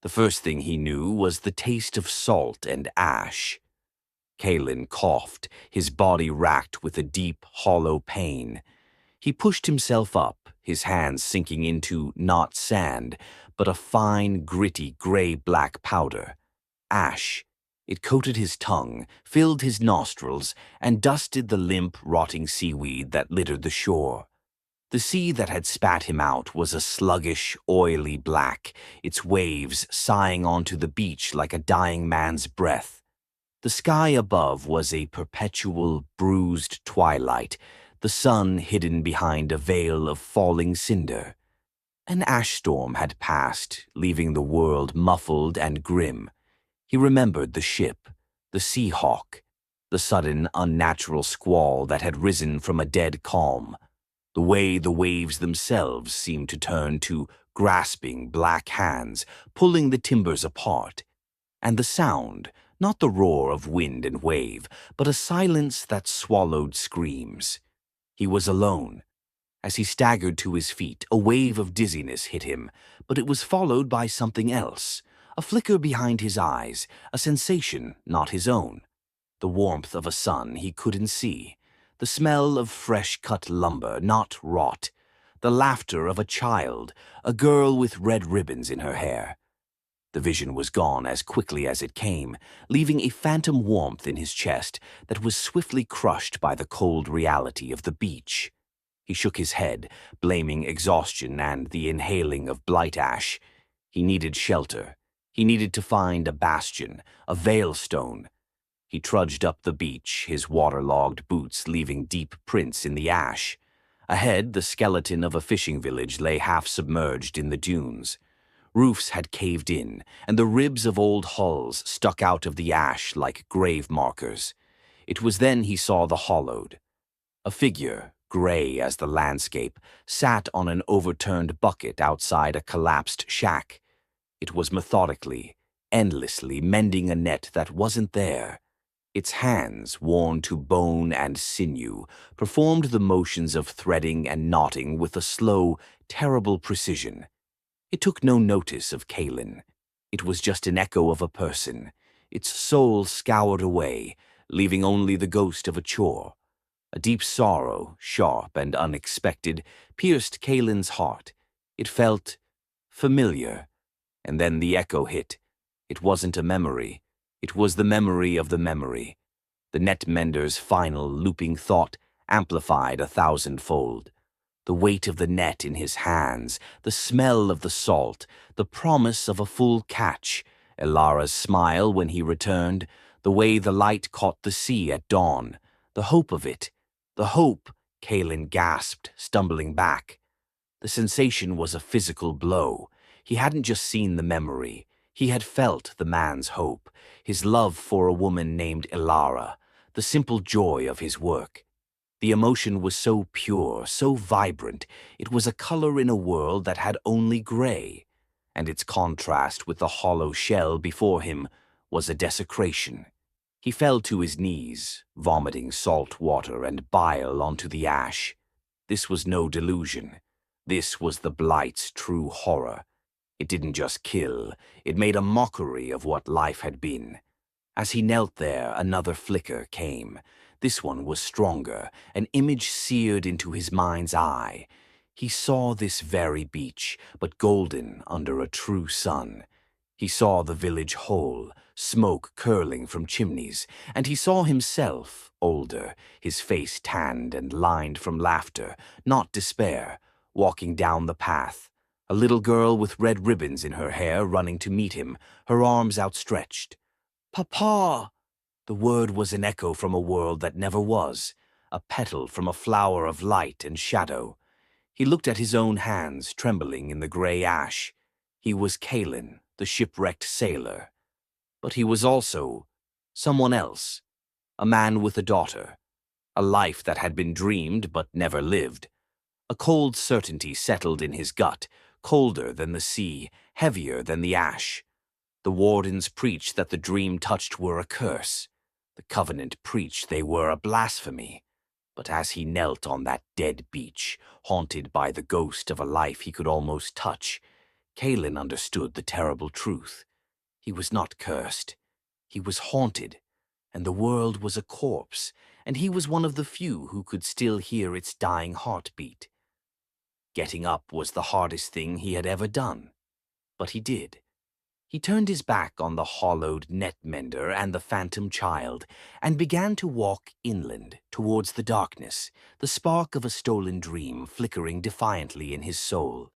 The first thing he knew was the taste of salt and ash. Kalen coughed, his body racked with a deep, hollow pain. He pushed himself up, his hands sinking into not sand, but a fine, gritty, gray-black powder. Ash. It coated his tongue, filled his nostrils, and dusted the limp, rotting seaweed that littered the shore. The sea that had spat him out was a sluggish, oily black, its waves sighing onto the beach like a dying man's breath. The sky above was a perpetual, bruised twilight, the sun hidden behind a veil of falling cinder. An ash storm had passed, leaving the world muffled and grim. He remembered the ship, the Sea Hawk, the sudden, unnatural squall that had risen from a dead calm, the way the waves themselves seemed to turn to grasping black hands, pulling the timbers apart, and the sound, not the roar of wind and wave, but a silence that swallowed screams. He was alone. As he staggered to his feet, a wave of dizziness hit him, but it was followed by something else, a flicker behind his eyes, a sensation not his own. The warmth of a sun he couldn't see, the smell of fresh-cut lumber, not rot, the laughter of a child, a girl with red ribbons in her hair. The vision was gone as quickly as it came, leaving a phantom warmth in his chest that was swiftly crushed by the cold reality of the beach. He shook his head, blaming exhaustion and the inhaling of blight ash. He needed shelter. He needed to find a bastion, a veilstone. He trudged up the beach, his waterlogged boots leaving deep prints in the ash. Ahead, the skeleton of a fishing village lay half-submerged in the dunes. Roofs had caved in, and the ribs of old hulls stuck out of the ash like grave markers. It was then he saw the hollowed. A figure, gray as the landscape, sat on an overturned bucket outside a collapsed shack. It was methodically, endlessly mending a net that wasn't there. Its hands, worn to bone and sinew, performed the motions of threading and knotting with a slow, terrible precision. It took no notice of Kalen. It was just an echo of a person, its soul scoured away, leaving only the ghost of a chore. A deep sorrow, sharp and unexpected, pierced Kalen's heart. It felt familiar. And then the echo hit. It wasn't a memory. It was the memory of the memory. The net mender's final looping thought amplified 1,000-fold. The weight of the net in his hands, the smell of the salt, the promise of a full catch, Elara's smile when he returned, the way the light caught the sea at dawn, the hope of it. The hope, Kalen gasped, stumbling back. The sensation was a physical blow. He hadn't just seen the memory. He had felt the man's hope, his love for a woman named Elara, the simple joy of his work. The emotion was so pure, so vibrant, it was a color in a world that had only gray, and its contrast with the hollow shell before him was a desecration. He fell to his knees, vomiting salt water and bile onto the ash. This was no delusion. This was the blight's true horror. It didn't just kill, it made a mockery of what life had been. As he knelt there, another flicker came. This one was stronger, an image seared into his mind's eye. He saw this very beach, but golden under a true sun. He saw the village whole, smoke curling from chimneys, and he saw himself, older, his face tanned and lined from laughter, not despair, walking down the path. A little girl with red ribbons in her hair running to meet him, her arms outstretched. "Papa!" The word was an echo from a world that never was, a petal from a flower of light and shadow. He looked at his own hands trembling in the gray ash. He was Kalen, the shipwrecked sailor. But he was also someone else, a man with a daughter, a life that had been dreamed but never lived. A cold certainty settled in his gut, colder than the sea, heavier than the ash. The wardens preached that the dream touched were a curse. The covenant preached they were a blasphemy. But as he knelt on that dead beach, haunted by the ghost of a life he could almost touch, Kalin understood the terrible truth. He was not cursed. He was haunted, and the world was a corpse, and he was one of the few who could still hear its dying heartbeat. Getting up was the hardest thing he had ever done, but he did. He turned his back on the hollowed net mender and the phantom child, and began to walk inland towards the darkness, the spark of a stolen dream flickering defiantly in his soul.